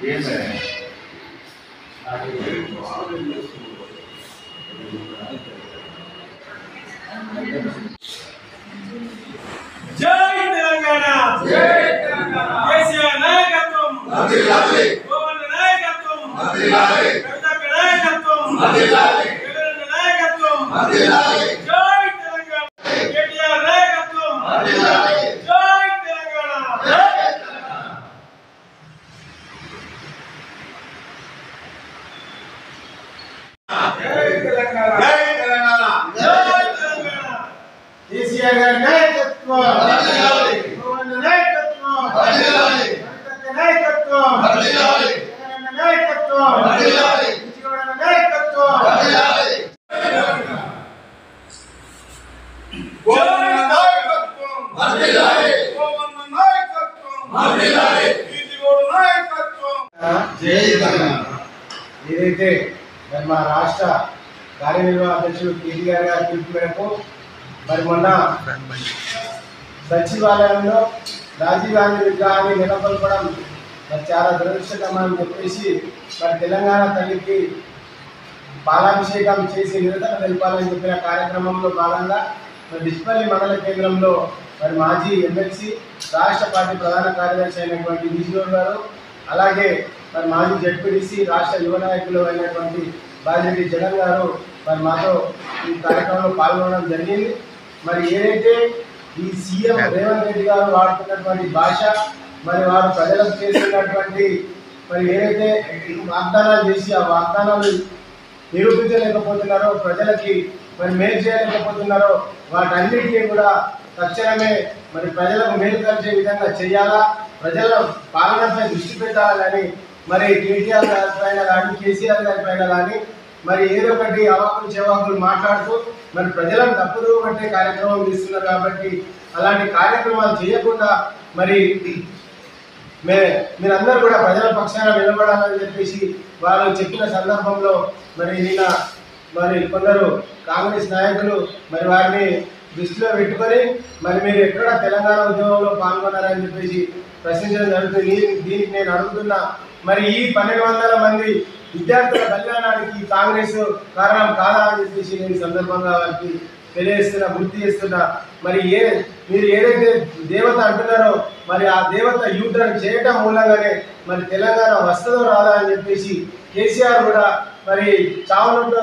జై తెలంగాణ, జై తెలంగాణ, కేసీఆర్ నాయకత్వం, గోవన్న నాయకత్వం, కవితక్క నాయకత్వం, జగనన్న నాయకత్వం, జై తెలంగాణ, కేటీఆర్ నాయకత్వం, జై తెలంగాణ, జై తెలంగాణ, జై తెలంగాణ, జై తెలంగాణ, కేసీఆర్ గారి నాయకత్వం, గోవన్న నాయకత్వం, కవితక్క నాయకత్వం, జగనన్న నాయకత్వం, విజయవాడ నాయకత్వం, గోవన్న నాయకత్వం, గోవన్న నాయకత్వం, విజయవాడ నాయకత్వం. జై తెలంగాణ. ఏదైతే మరి మా రాష్ట్ర కార్యనిర్వాహక అధ్యక్షుడు కేటీఆర్ గారి పిలుపు మేరకు మరి మొన్న సచివాలయంలో రాజీవ్ గాంధీ విగ్రహాన్ని నెలకొల్పడం మరి చాలా దురదృష్టకరమని చెప్పేసి మరి తెలంగాణ తల్లికి పాలాభిషేకం చేసి నిరసన తెలపాలని చెప్పిన కార్యక్రమంలో భాగంగా మరి డిస్పల్లి మండల కేంద్రంలో మరి మాజీ ఎమ్మెల్సీ రాష్ట్ర పార్టీ ప్రధాన కార్యదర్శి అయినటువంటి విజయవాడ గారు, అలాగే మరి మాజీ జడ్పీటీసీ రాష్ట్ర యువ నాయకులు అయినటువంటి బాజిరెడ్డి జగన్ గారు మరి మాతో ఈ కార్యక్రమంలో పాల్గొనడం జరిగింది. మరి ఏదైతే ఈ సీఎం రేవంత్ రెడ్డి గారు వాడుతున్నటువంటి భాష, మరి వారు ప్రజలకు చేస్తున్నటువంటి మరి ఏదైతే వాగ్దానాలు చేసి ఆ వాగ్దానాలు నిరూపించలేకపోతున్నారో, ప్రజలకి మరి మేలు చేయలేకపోతున్నారో, వాటన్నిటినీ కూడా తక్షణమే మరి ప్రజలకు మేలు కలిసే విధంగా చేయాలా, ప్రజల పాలనపై దృష్టి పెట్టాలని మరి కేటీఆర్ గారి పైన కానీ కేసీఆర్ గారి పైన కానీ మరి ఏదో ఒకటి అవాకులు చెవాకులు మాట్లాడుతూ మరి ప్రజలను తప్పుదు పట్టే కార్యక్రమం తీస్తున్నారు. కాబట్టి అలాంటి కార్యక్రమాలు చేయకుండా మరి మీరందరూ కూడా ప్రజల పక్షాన నిలబడాలని చెప్పేసి వాళ్ళు చెప్పిన సందర్భంలో మరి నిన్న మరి కొందరు కాంగ్రెస్ నాయకులు మరి వారిని దృష్టిలో పెట్టుకొని మరి మీరు ఎక్కడ తెలంగాణ ఉద్యమంలో పాల్గొన్నారని చెప్పేసి ప్రశ్నించడం జరుగుతుంది. దీనికి నేను అడుగుతున్నా, మరి ఈ 1200 మంది విద్యార్థుల బలిదానానికి కాంగ్రెస్ కారణం కాదా అని చెప్పేసి నేను సందర్భంగా వారికి తెలియజేస్తున్నా, గుర్తు చేస్తున్నా. మరి మీరు ఏదైతే దేవత అంటున్నారో మరి ఆ దేవత యూటర్న్ చేయటం మూలంగానే మరి తెలంగాణ వస్తుందో రాదా అని చెప్పేసి కేసీఆర్ కూడా మరి చావునంటూ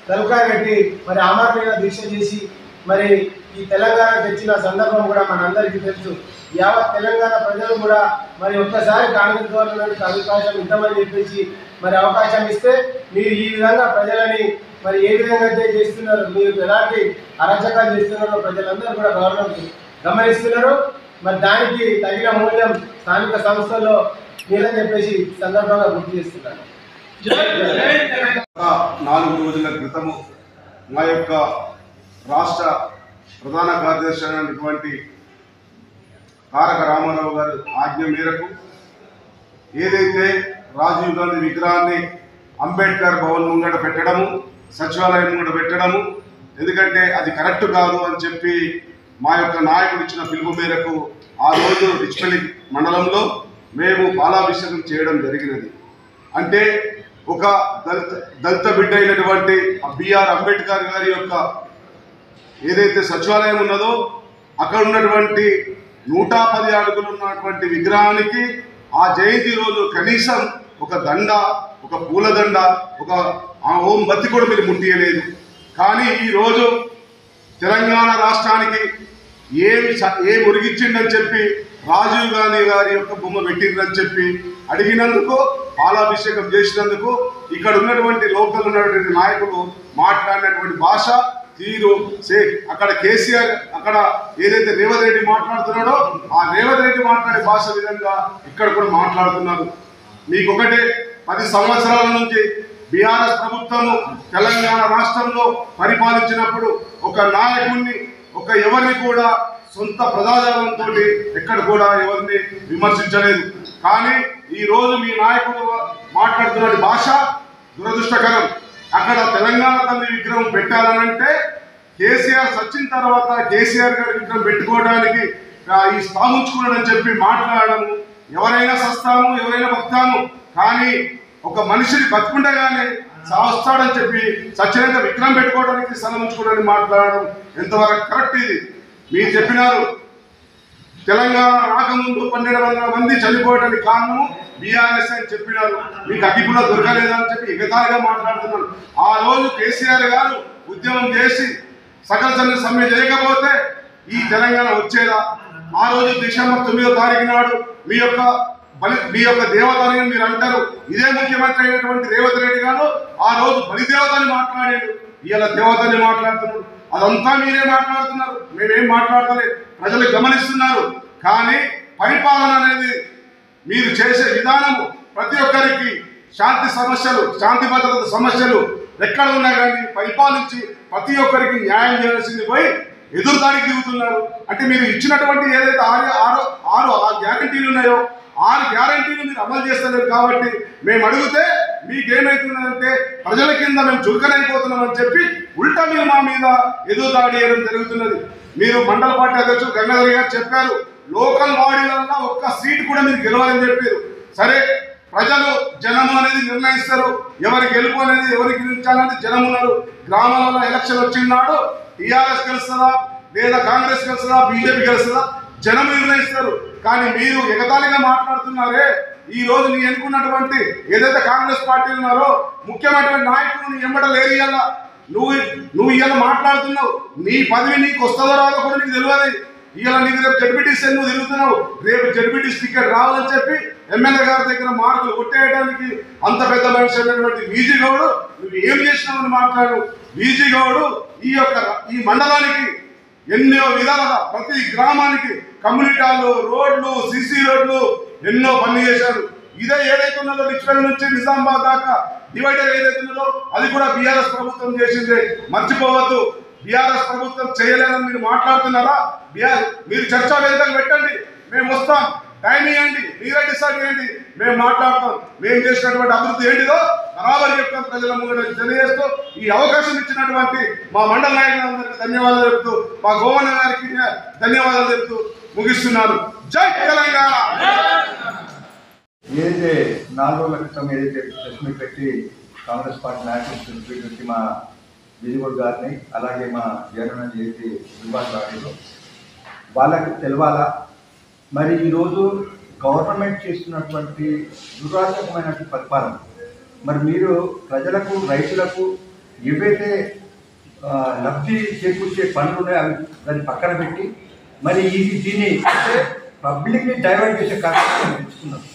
తలకాయ పెట్టి మరి అమరణ దీక్ష చేసి మరి ఈ తెలంగాణ తెచ్చిన సందర్భం కూడా మనందరికీ తెలుసు. యావత్ తెలంగాణ ప్రజలు కూడా మరి ఒక్కసారి కాంగ్రెస్ గవర్నమెంట్కి అవకాశం ఇద్దామని చెప్పేసి మరి అవకాశం ఇస్తే మీరు ఈ విధంగా ప్రజలని మరి ఏ విధంగా అయితే చేస్తున్నారు, మీరు ఎలాంటి అరాచకాలు చేస్తున్నారో ప్రజలందరూ కూడా గవర్నమెంట్ గమనిస్తున్నారు. మరి దానికి తగిన మూల్యం స్థానిక సంస్థల్లో మీరని చెప్పేసి సందర్భంగా గుర్తు చేస్తున్నారు. 4 రోజుల క్రితము మా యొక్క రాష్ట్ర ప్రధాన కార్యదర్శి అయినటువంటి తారక రామారావు గారి ఆజ్ఞ మేరకు ఏదైతే రాజీవ్ గాంధీ విగ్రహాన్ని అంబేద్కర్ భవన్ ముంగట పెట్టడము, సచివాలయం ముంగట పెట్టడము, ఎందుకంటే అది కరెక్ట్ కాదు అని చెప్పి మా యొక్క నాయకుడు ఇచ్చిన పిలుపు మేరకు ఆ రోజు రిచ్పల్లి మండలంలో మేము పాలాభిషేకం చేయడం జరిగినది. అంటే ఒక దళిత బిడ్డ అయినటువంటి బిఆర్ అంబేద్కర్ గారి యొక్క ఏదైతే సచివాలయం ఉన్నదో అక్కడ ఉన్నటువంటి 110 అడుగులు ఉన్నటువంటి విగ్రహానికి ఆ జయంతి రోజు కనీసం ఒక దండ, ఒక పూలదండ, ఒక ఓం బత్తి కూడా మీరు ముట్టియలేదు. కానీ ఈరోజు తెలంగాణ రాష్ట్రానికి ఏం ఒరిగిచ్చిండని చెప్పి రాజీవ్ గాంధీ గారి యొక్క బొమ్మ పెట్టిందని చెప్పి అడిగినందుకు, పాలాభిషేకం చేసినందుకు ఇక్కడ ఉన్నటువంటి లోకల్ ఉన్నటువంటి నాయకులు మాట్లాడినటువంటి భాష తీరు అక్కడ కేసీఆర్ అక్కడ ఏదైతే రేవంత్ రెడ్డి మాట్లాడుతున్నాడో ఆ రేవంత్ రెడ్డి మాట్లాడే భాష విధంగా ఇక్కడ కూడా మాట్లాడుతున్నారు. మీకు ఒకటే 10 సంవత్సరాల నుంచి బీఆర్ఎస్ ప్రభుత్వము తెలంగాణ రాష్ట్రంలో పరిపాలించినప్పుడు ఒక నాయకుడిని ఎవరిని కూడా సొంత ప్రజాజాలంతో ఎక్కడ కూడా ఎవరిని విమర్శించలేదు. కానీ ఈ రోజు మీ నాయకుడు మాట్లాడుతున్న భాష దురదృష్టకరం. అక్కడ తెలంగాణ తల్లి విగ్రహం పెట్టాలనంటే కేసీఆర్ సచ్చిన తర్వాత కేసీఆర్ గారి విగ్రహం పెట్టుకోవడానికి ఈ స్థాపించుకున్నాడని చెప్పి మాట్లాడము, ఎవరైనా సస్తాము ఎవరైనా బతాము కానీ ఒక మనిషిని బతుకుండగానే సావస్తాడని చెప్పి సత్యంగా విగ్రహం పెట్టుకోవడానికి స్థలం ఉంచుకోవడానికి మాట్లాడడం ఎంతవరకు కరెక్ట్? ఇది మీరు చెప్పినారు తెలంగాణ రాకముందు 1200 మంది చనిపోవడానికి కారణము బీఆర్ఎస్ అని చెప్పినారు. మీకు అగ్గిపుల్ల దొరకలేదా అని చెప్పి ఎగతాళిగా మాట్లాడుతున్నారు. ఆ రోజు కేసీఆర్ గారు ఉద్యమం చేసి సకల జన సమ్మె చేయకపోతే ఈ తెలంగాణ వచ్చేదా? ఆ రోజు డిసెంబర్ 9వ తారీఖు నాడు మీ యొక్క దేవతని మీరు అంటారు. ఇదే ముఖ్యమంత్రి అయినటువంటి రేవంత్ రెడ్డి గారు ఆ రోజు బలిదేవతని మాట్లాడాడు, ఇవాళ దేవతని మాట్లాడుతున్నారు. అదంతా మీరే మాట్లాడుతున్నారు, మేమేం మాట్లాడతలేదు, ప్రజలు గమనిస్తున్నారు. కానీ పరిపాలన అనేది మీరు చేసే విధానము ప్రతి ఒక్కరికి శాంతి సమస్యలు, శాంతి భద్రత సమస్యలు ఎక్కడ ఉన్నా కానీ పరిపాలించి ప్రతి ఒక్కరికి న్యాయం చేయాల్సింది పోయి ఎదురుదాడికి దిగుతున్నారు. అంటే మీరు ఇచ్చినటువంటి ఏదైతే ఆరు గ్యారంటీలు ఉన్నాయో 6 గ్యారంటీలు మీరు అమలు చేస్తలేరు. కాబట్టి మేము అడిగితే మీకేమైతుందంటే ప్రజల కింద మేము చురుకనైపోతున్నామని చెప్పి ఉల్టా మీరు మా మీద ఎదురుదాడి చేయడం జరుగుతున్నది. మీరు మండల పార్టీ అధ్యక్షుడు గంగాధర్ గారు చెప్పారు, లోకల్ బాడీలలో ఒక్క సీట్ కూడా మీరు గెలవాలని చెప్పారు. సరే, ప్రజలు జనము అనేది నిర్ణయిస్తారు, ఎవరి గెలుపు అనేది ఎవరికి గెలిచాలని జనం ఉన్నారు. గ్రామాలలో ఎలక్షన్ వచ్చినాడు టీఆర్ఎస్ గెలుస్తుందా లేదా కాంగ్రెస్ గెలుస్తుందా బీజేపీ గెలుస్తుందా జనం నిర్ణయిస్తారు. కానీ మీరు ఎగతాళిగా మాట్లాడుతున్నారే. ఈ రోజు నీ ఎన్నుకున్నటువంటి ఏదైతే కాంగ్రెస్ పార్టీ ఉన్నారో ముఖ్యమైనటువంటి నాయకులు నీ ఎంబడ లేరు. ఇవాళ నువ్వు ఇవాళ మాట్లాడుతున్నావు, నీ పదవి నీకు వస్తుందో రాదో కూడా నీకు తెలియదు. ఇవాళ నీకు రేపు జడ్పీటీసీ నువ్వు తిరుగుతున్నావు, రేపు జడ్పీటీసీ టికెట్ రావాలని చెప్పి ఎమ్మెల్యే గారి దగ్గర మార్కులు కొట్టేయడానికి అంత పెద్ద మనిషి అయినటువంటి బీజీ గౌడు నువ్వు ఏం చేసినావని మాట్లాడు. బీజీ గౌడు ఈ మండలానికి ఎన్నో విధాలుగా ప్రతి గ్రామానికి కమ్యూనిటీ హాలు, రోడ్లు, సిసి రోడ్లు ఎన్నో పని చేశారు. ఇదే ఏదైతే ఉన్నదో డిక్షనరీ నుంచి నిజామాబాద్ దాకా డివైడర్ ఏదైతే ఉన్నదో అది కూడా బీఆర్ఎస్ ప్రభుత్వం చేసిందే, మర్చిపోవద్దు. బీఆర్ఎస్ ప్రభుత్వం చేయలేదని మీరు మాట్లాడుతున్నారా? మీరు చర్చా వేదిక పెట్టండి, మేము వస్తాం, టైం ఇవ్వండి, మీరే డిసైడ్ చేయండి, మేము మాట్లాడతాం. మేము చేసినటువంటి అభివృద్ధి ఏంటిదో బరాబరి చెప్తాం ప్రజల ముందు తెలియజేస్తూ ఈ అవకాశం ఇచ్చినటువంటి మా మండల నాయకులందరికీ ధన్యవాదాలు చెప్తూ, మా గోవన్న గారికి ధన్యవాదాలు చెప్తూ ముగిస్తున్నాను. జై తెలంగాణ. ఏదైతే 4 రోజుల క్రితం ఏదైతే ప్రెస్ మీట్ పెట్టి కాంగ్రెస్ పార్టీ నాయకులు మా విజయగౌడ్ గారిని అలాగే మా జగన్ ఏదైతే విభాగం ఆడిందో వాళ్ళకి తెలవాలా. మరి ఈరోజు గవర్నమెంట్ చేస్తున్నటువంటి దురాత్మకమైనటువంటి పరిపాలన, మరి మీరు ప్రజలకు రైతులకు ఏవైతే లబ్ధి చేకూర్చే పనులు ఉన్నాయో అవి దాన్ని పక్కన పెట్టి మరి దీన్ని అంటే పబ్లిక్ని డైవర్ట్ చేసే కార్యక్రమం తెచ్చుకున్నారు.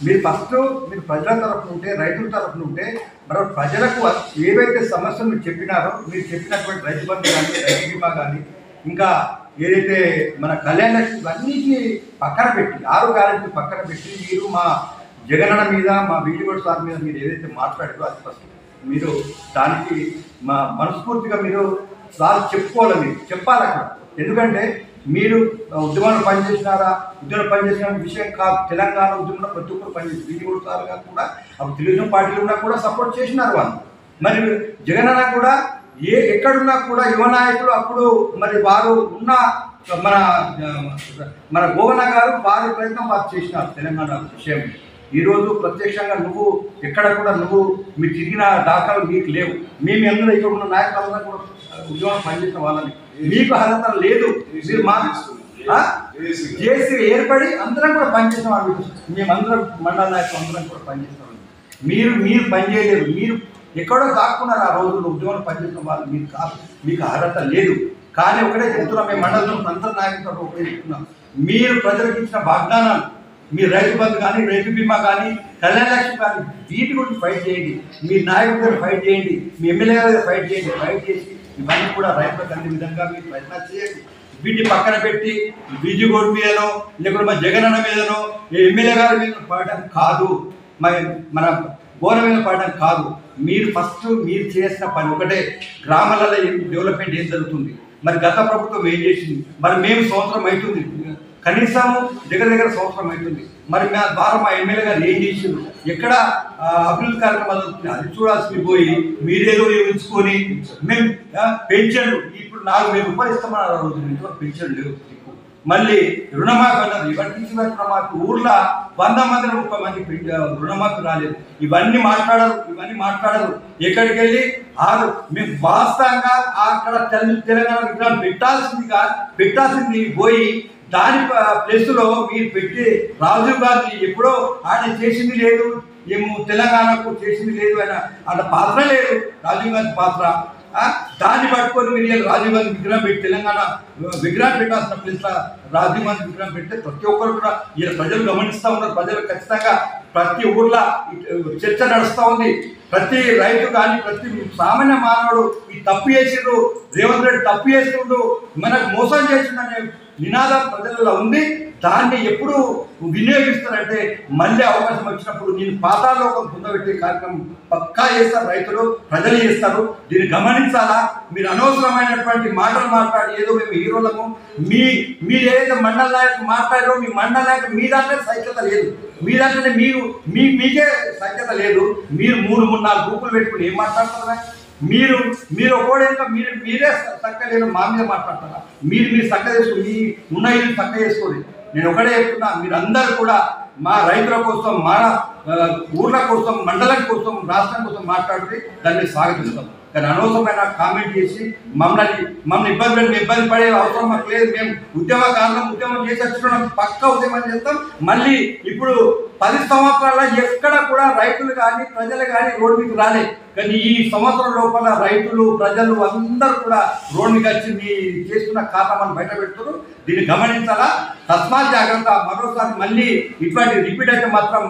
మీరు ఫస్ట్ మీరు ప్రజల తరఫున ఉంటే, రైతుల తరఫున ఉంటే మరి ప్రజలకు ఏవైతే సమస్యలు మీరు చెప్పినారో, మీరు చెప్పినటువంటి రైతు బంధు కానీ, రైతు బీమా కానీ, ఇంకా ఏదైతే మన కళ్యాణ లక్ష్మి అన్నింటినీ పక్కన పెట్టి 6 గ్యారెంటీ పక్కన పెట్టి మీరు మా జగనన్న మీద, మా విజయగౌడ్ సార్ మీద మీరు ఏదైతే మాట్లాడారో అది ఫస్ట్ మీరు దానికి మా మనస్ఫూర్తిగా మీరు సార్ చెప్పుకోవాలి, మీరు చెప్పాలి అక్కడ. ఎందుకంటే మీరు ఉద్యమంలో పనిచేసినారా, ఉద్యమంలో పనిచేసిన విషయం కాదు. తెలంగాణ ఉద్యమంలో ప్రతి ఒక్కరు పనిచేసి విజయగౌడ్ సార్ గారు కూడా అప్పుడు తెలుగుదేశం పార్టీలో ఉన్నా కూడా సపోర్ట్ చేసినారు వాళ్ళు. మరి జగనన్న కూడా ఎక్కడున్నా కూడా యువ నాయకులు అప్పుడు మరి వారు ఉన్న మన గోవన్న గారు వారి ప్రయత్నం వారు చేసినారు తెలంగాణ విషయం. ఈరోజు ప్రత్యక్షంగా నువ్వు ఎక్కడ కూడా మీరు తిరిగిన దాఖలు మీకు లేవు. మేము అందరూ ఇక్కడ ఉన్న నాయకులందరూ కూడా ఉద్యోగం పనిచేసిన వాళ్ళని మీకు అర్హత లేదు. మీరు మా జేసీ ఏర్పడి అందరం కూడా పనిచేసిన వాళ్ళు, మేమందరం మండల నాయకులు అందరం కూడా పనిచేసిన వాళ్ళు. మీరు పనిచేయలేరు, మీరు ఎక్కడో దాక్కున్నారు. ఆ రోజుల్లో ఉద్యోగంలో పనిచేసిన వాళ్ళు మీరు కాదు, మీకు అర్హత లేదు. కానీ ఒకటే చెప్తున్నాం, మేము మండలంలో అందరి నాయకులతో ఒకటే చెప్తున్నాం, మీరు ప్రజలకు ఇచ్చిన వాగ్దానాలు, మీ రైతు బంధు కానీ, రైతు బీమా కానీ, కళ్యాణ లక్ష్మి కానీ వీటి గురించి ఫైట్ చేయండి. మీ నాయకుల దగ్గర ఫైట్ చేయండి, మీ ఎమ్మెల్యే గారి దగ్గర ఫైట్ చేయండి. ఫైట్ చేసి ఇవన్నీ కూడా రైతులకు అన్ని విధంగా మీరు ప్రయత్నాలు చేయండి. వీటిని పక్కన పెట్టి విజయగౌడ్ మీదనో లేకపోతే మా జగనన్న మీదనో ఎమ్మెల్యే గారి మీద పడటం కాదు, మన గోర మీద పడటం కాదు. మీరు ఫస్ట్ మీరు చేసిన పని ఒకటే, గ్రామాలలో డెవలప్మెంట్ ఏం జరుగుతుంది, మరి గత ప్రభుత్వం ఏం చేసింది, మరి మేము సంవత్సరం అవుతుంది, కనీసం దగ్గర సంవత్సరం అవుతుంది, మరి మా ద్వారా మా ఎమ్మెల్యే గారు ఏం చేసిండు, ఎక్కడ అభివృద్ధి కార్యక్రమాలు అది చూడాల్సింది పోయి మీరేదో ఉంచుకొని మేము పెన్షన్లు ఇప్పుడు 4,000 రూపాయలు ఇస్తామన్నారు. ఆ రోజు ఇంట్లో పెన్షన్ లేవు. మళ్ళీ రుణమాఫీ అన్నారు. ఇవన్నీ తీసివేత రుణమాఫీ ఊర్లో 100 మంది 30 మంది రుణమాఫీ రాలేదు. ఇవన్నీ మాట్లాడరు. ఎక్కడికి వెళ్ళి మేము వాస్తవంగా అక్కడ తెలంగాణ విగ్రహం పెట్టాల్సింది పోయి దాని ప్లేస్లో మీరు పెట్టి రాజీవ్ గాంధీ ఎప్పుడో ఆయన చేసింది లేదు, ఏమో తెలంగాణకు చేసింది లేదు, ఆయన అంత పాత్ర లేదు రాజీవ్ గాంధీ పాత్ర. దాన్ని పట్టుకొని మీరు రాజీవ్ గాంధీ విగ్రహం పెట్టి తెలంగాణ విగ్రహం పెట్టాల్సిన ప్లేస్లో రాజీవ్ గాంధీ విగ్రహం పెడితే ప్రతి ఒక్కరు కూడా ఇలా ప్రజలు గమనిస్తూ ఉన్నారు. ప్రజలు ఖచ్చితంగా ప్రతి ఊర్లో చర్చ నడుస్తూ ఉంది. ప్రతి రైతు కానీ ప్రతి సామాన్య మానవుడు ఈ తప్పు చేసిండు, రేవంత్ రెడ్డి తప్పు చేస్తుండు, మనకు మోసం చేసిండనే నినాదం ప్రజలలో ఉంది. దాన్ని ఎప్పుడు వినియోగిస్తారంటే మళ్ళీ అవకాశం వచ్చినప్పుడు నేను పాతాళలోకం పొందబెట్టే కార్యక్రమం పక్కా చేస్తారు, రైతులు ప్రజలు చేస్తారు. దీన్ని గమనించాలా. మీరు అనవసరమైనటువంటి మాటలు మాట్లాడి ఏదో మేము హీరోలము మీరు ఏదైతే మండల నాయకులు మాట్లాడారో మీ మండల నాయకులు మీ దాంట్లో సైక్యత లేదు, మీ దాంట్లోనే మీకే సైక్యత లేదు. మీరు 3-4 గ్రూపులు పెట్టుకుని ఏం మాట్లాడుతున్నారా? మీరు ఒకవేళ మీరే చక్క లేదు మా మీద మాట్లాడతారా? మీరు చక్క చేసుకోండి, మీ ఉన్న ఇల్లు చక్క చేసుకోండి. నేను ఒకటే చెప్తున్నా, మీరందరూ కూడా మా రైతుల కోసం, మా ఊర్ల కోసం, మండలం కోసం, రాష్ట్రం కోసం మాట్లాడితే దాన్ని స్వాగతిస్తాం. కానీ అనవసరమైన కామెంట్ చేసి మమ్మల్ని ఇబ్బంది పడే అవసరం మాకు లేదు. మేము ఉద్యమం చేసి వచ్చినాం, పక్కా ఉద్యమం చేస్తాం. మళ్ళీ ఇప్పుడు 10 సంవత్సరాల ఎక్కడ కూడా రైతులు కానీ ప్రజలు కానీ రోడ్డు మీకు రాలేదు. కానీ ఈ సంవత్సరం లోపల రైతులు ప్రజలు అందరూ కూడా రోడ్డు మీకు వచ్చి మీ చేస్తున్న కారణాలను బయట పెడుతున్నారు. దీన్ని గమనించాలా. తస్మాత్ జాగ్రత్త. మరోసారి మళ్ళీ ఇటువంటి రిపీట్ అయితే మాత్రం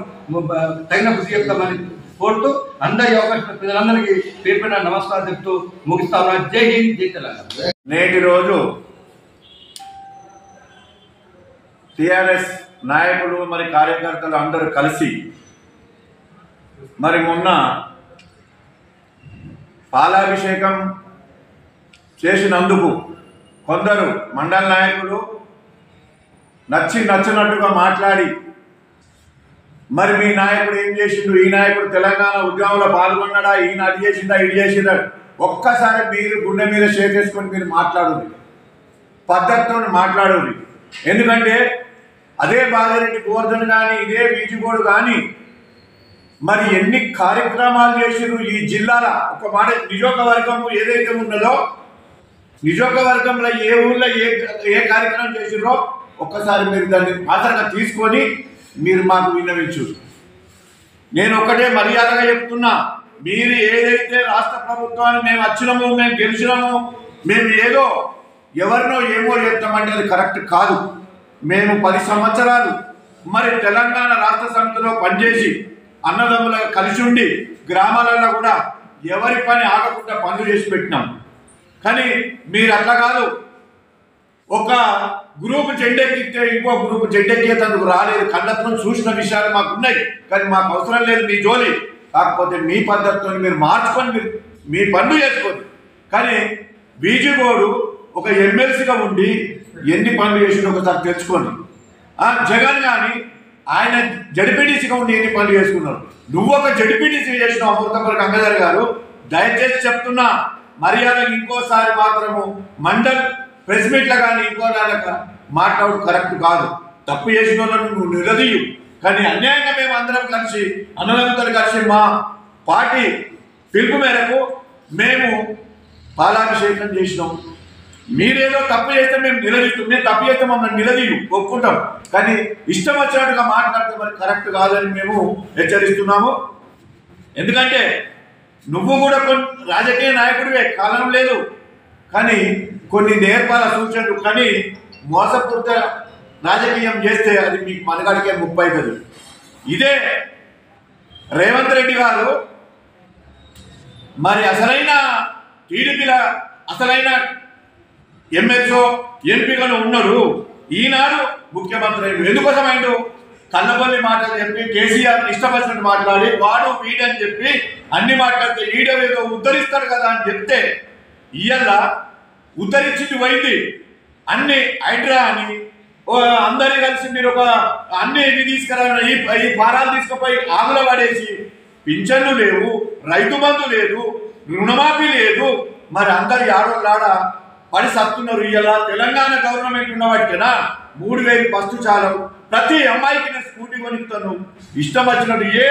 తగిన బుద్ధి చెప్తామని కోరుతూ అందరి అవకాశం ప్రజలందరికీ పేర్కొన్న నమస్కారం చెప్తూ ముగిస్తా ఉన్నా. జై హింద్, జై తెలంగాణ. నేటి రోజు టిఆర్ఎస్ నాయకులు మరి కార్యకర్తలు అందరూ కలిసి మరి మొన్న పాలాభిషేకం చేసినందుకు కొందరు మండల నాయకులు నచ్చినట్టుగా మాట్లాడి మరి మీ నాయకుడు ఏం చేసిండు, ఈ నాయకుడు తెలంగాణ ఉద్యమంలో పాల్గొన్నాడా, ఈయన అది చేసిందా ఇది చేసిందా, ఒక్కసారి మీరు గుండె మీద చేసుకొని మీరు మాట్లాడుది, పద్ధతితో మాట్లాడుది. ఎందుకంటే అదే బాలరెడ్డి గోవర్ధన్ కానీ ఇదే వీజిగోడు కానీ మరి ఎన్ని కార్యక్రమాలు చేసిరు ఈ జిల్లాల. ఒక మాట నియోజకవర్గం ఏదైతే ఉన్నదో నియోజకవర్గంలో ఏ ఊళ్ళో ఏ కార్యక్రమం చేసిరో ఒక్కసారి మీరు దాన్ని ఆధారంగా తీసుకొని మీరు మాకు విన్నవించు. నేను ఒకటే మర్యాదగా చెప్తున్నా, మీరు ఏదైతే రాష్ట్ర ప్రభుత్వాన్ని మేము వచ్చినాము, మేము గెలిచినాము, మేము ఏదో ఎవరినో ఏమో చేస్తామంటే అది కరెక్ట్ కాదు. మేము 10 సంవత్సరాలు మరి తెలంగాణ రాష్ట్ర సమితిలో పనిచేసి అన్నదమ్ములుగా కలిసి ఉండి గ్రామాలలో కూడా ఎవరి పని ఆగకుండా పనులు చేసి పెట్టినాం. కానీ మీరు అట్లా కాదు, ఒక గ్రూప్ జెండెక్కితే ఇంకో గ్రూప్ జెండెక్కేందుకు రాలేదు. కళ్ళతో చూసిన విషయాలు మాకు ఉన్నాయి, కానీ మాకు అవసరం లేదు మీ జోలి. కాకపోతే మీ పద్ధతితో మీరు మార్చుకొని మీరు మీ పనులు చేసుకోండి. కానీ బీజేపీడు ఒక ఎమ్మెల్సీగా ఉండి ఎన్ని పనులు చేసిందో ఒకసారి తెలుసుకోండి. జగన్ కానీ ఆయన జడ్పీటీసీగా ఉండి ఎన్ని పనులు చేసుకున్నారు. నువ్వు ఒక జడ్పీటీసీ చేసిన అమృతపల్లి గంగాధర్ గారు, దయచేసి చెప్తున్నా మర్యాదగా ఇంకోసారి మాత్రము మండల్ ప్రెస్ మీట్ల కానీ ఇంకో దానిక మాట్లాడు కరెక్ట్ కాదు. తప్పు చేసిన వాళ్ళను నువ్వు నిలదీయు. కానీ అన్యాయంగా మేము అందరం కలిసి అన్నదమ్ముతో కలిసి మా పార్టీ పిలుపు మేరకు మేము పాలాభిషేకం చేసినాం. మీరేదో తప్పు చేస్తే మేము నిలదీస్తాం, మేము తప్పు చేస్తే మమ్మల్ని నిలదీయు ఒప్పుకుంటాం. కానీ ఇష్టం వచ్చినట్టుగా మాట్లాడితే మరి కరెక్ట్ కాదని మేము హెచ్చరిస్తున్నాము. ఎందుకంటే నువ్వు కూడా కొన్ని రాజకీయ నాయకుడివే, కాలం లేదు, కానీ కొన్ని నేర్పాల సూచనలు. కానీ మోసపూరిత రాజకీయం చేస్తే అది మీకు మనగాడికే ముప్పై కదా. ఇదే రేవంత్ రెడ్డి గారు మరి అసలైన టీడీపీల అసలైన ఎమ్మెల్సో ఎంపీగాను ఉన్నాడు. ఈనాడు ముఖ్యమంత్రి అయ్యాడు. ఎందుకోసం అయిండు? కన్నపల్లి మాటలు చెప్పి కేసీఆర్ని ఇష్టపడినట్టు మాట్లాడి వాడు వీడని చెప్పి అన్ని మాట్లాడితే ఈడేదో ఉద్ధరిస్తాడు కదా అని చెప్తే ఇయ్యాల ఉద్ధరించింది పోయింది. అన్ని హైడ్రా అని అందరి కలిసి మీరు ఒక అన్ని ఇవి తీసుకురా ఈ భారాలు తీసుకుపోయి ఆగుల పడేసి పింఛన్లు లేవు, రైతు బంధు లేదు, రుణమాఫీ లేదు. మరి అందరి ఆడోళ్ళాడ పడి సత్తున్నారు. ఇలా తెలంగాణ గవర్నమెంట్ ఉన్న వాటికైనా 3000 ఫస్ట్ చాలు. ప్రతి అమ్మాయికి నేను స్కూటీ కొనిస్తాను. ఇష్టం వచ్చినట్టు ఏ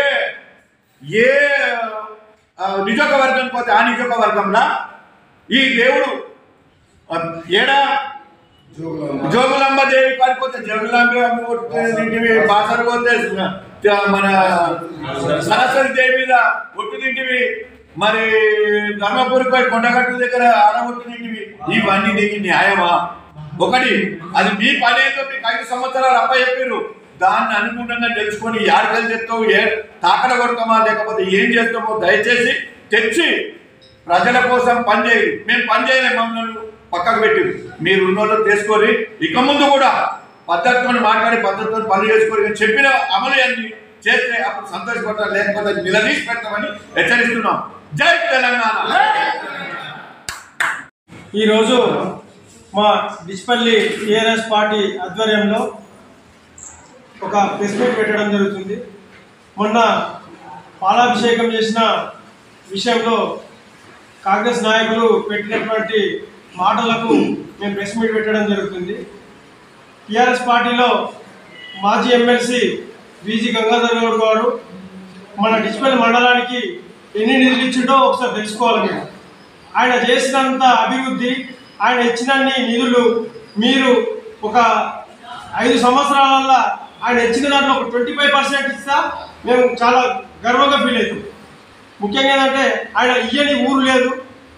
నియోజకవర్గానికి పోతే ఆ నియోజకవర్గంలో ఈ దేవుడు ఏడా జోగులాంబ దేవి కాడికి పోతే జోగులాంబ బాసర్ పోతే మన సరస్వతి దేవి మీద ఒట్టు తింటివి, మరి ధర్మపురిపై కొండగట్టు దగ్గర ఆడగొట్టు తింటివి. ఇవన్నీ నీకు న్యాయమా? ఒకటి అది మీ పనేదో మీకు 5 సంవత్సరాలు అప్పచెప్పారు. దాన్ని అనుగుణంగా తెలుసుకొని యాడికలు చెప్తావు, తాకడ కొడతామా లేకపోతే ఏం చేస్తామో దయచేసి తెచ్చి ప్రజల కోసం పనిచేయి. మేము పనిచేయలే, మమ్మల్ని పక్కకు పెట్టి మీరు ఉన్నోళ్ళు తీసుకొని ఇక ముందు కూడా పద్ధతితో మాట్లాడి పద్ధతితో పనులు చేసుకొని చెప్పిన అమలు అన్ని చేస్తే అప్పుడు సంతోషపడతారు, లేకపోతే నిలదీసి పెడతామని హెచ్చరిస్తున్నాం. జై తెలంగాణ. ఈరోజు మా డిచ్పల్లి టీఆర్ఎస్ పార్టీ ఆధ్వర్యంలో ఒక ప్రెస్ మీట్ పెట్టడం జరుగుతుంది. మొన్న పాలాభిషేకం చేసిన విషయంలో కాంగ్రెస్ నాయకులు పెట్టినటువంటి మాటలకు మేము ప్రెస్ మీట్ పెట్టడం జరుగుతుంది. టీఆర్ఎస్ పార్టీలో మాజీ ఎమ్మెల్సీ వీజీ గంగాధర్ గౌడ్ గారు మన డిచ్పల్లి మండలానికి ఎన్ని నిధులు ఇచ్చిండో ఒకసారి తెలుసుకోవాలి. మేము ఆయన చేసినంత అభివృద్ధి, ఆయన ఇచ్చినన్ని నిధులు మీరు ఒక 5 సంవత్సరాల ఆయన ఇచ్చిన దాంట్లో ఒక 25% ఇస్తా మేము చాలా గర్వంగా ఫీల్ అవుతాం. ముఖ్యంగా ఏంటంటే ఆయన ఇయ్యని ఊరు లేదు,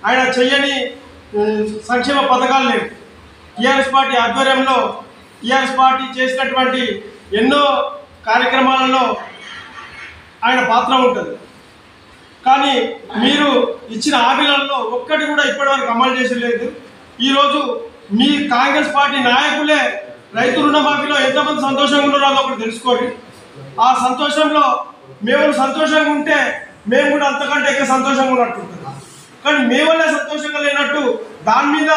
ఆయన చెయ్యని సంక్షేమ పథకాలు లేవు. టీఆర్ఎస్ పార్టీ ఆధ్వర్యంలో టీఆర్ఎస్ పార్టీ చేసినటువంటి ఎన్నో కార్యక్రమాలలో ఆయన పాత్ర ఉంటుంది. కానీ మీరు ఇచ్చిన హామీలలో ఒక్కటి కూడా ఇప్పటివరకు అమలు చేసలేదు. ఈరోజు మీ కాంగ్రెస్ పార్టీ నాయకులే రైతు రుణమాఫీలో ఎంతమంది సంతోషంగా ఉన్నారో ఒకటి తెలుసుకోండి. ఆ సంతోషంలో మేము సంతోషంగా ఉంటే మేము కూడా అంతకంటే ఎక్కువ సంతోషంగా ఉన్నట్టుంటుంది. కానీ మేమల్లే సంతోషంగా లేనట్టు దాని మీద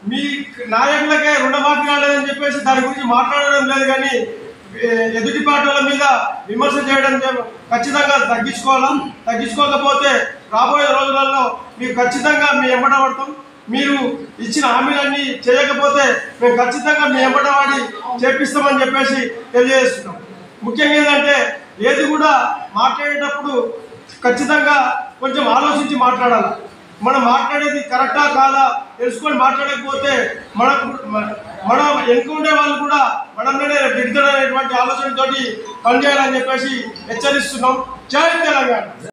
మీ నాయకులకే రుణమాఫీ కాలేదని చెప్పేసి దాని గురించి మాట్లాడడం లేదు. కానీ ఎదుటి పార్టీల మీద విమర్శ చేయడం ఖచ్చితంగా తగ్గించుకోవాలా. తగ్గించుకోకపోతే రాబోయే రోజులలో మీకు ఖచ్చితంగా మీ ఎంబట పడతాం. మీరు ఇచ్చిన హామీలన్నీ చేయకపోతే మేము ఖచ్చితంగా మీ ఎంబట వాడి చేపిస్తామని చెప్పేసి తెలియజేస్తున్నాం. ముఖ్యంగా ఏంటంటే ఏది కూడా మాట్లాడేటప్పుడు ఖచ్చితంగా కొంచెం ఆలోచించి మాట్లాడాలి. మనం మాట్లాడేది కరెక్టా కాదా తెలుసుకొని మాట్లాడకపోతే మన ఎన్నుకుండే వాళ్ళు కూడా మనలోనే దిగుతారనేటువంటి ఆలోచనతోటి పనిచేయాలని చెప్పేసి హెచ్చరిస్తున్నాం. జై తెలంగాణ.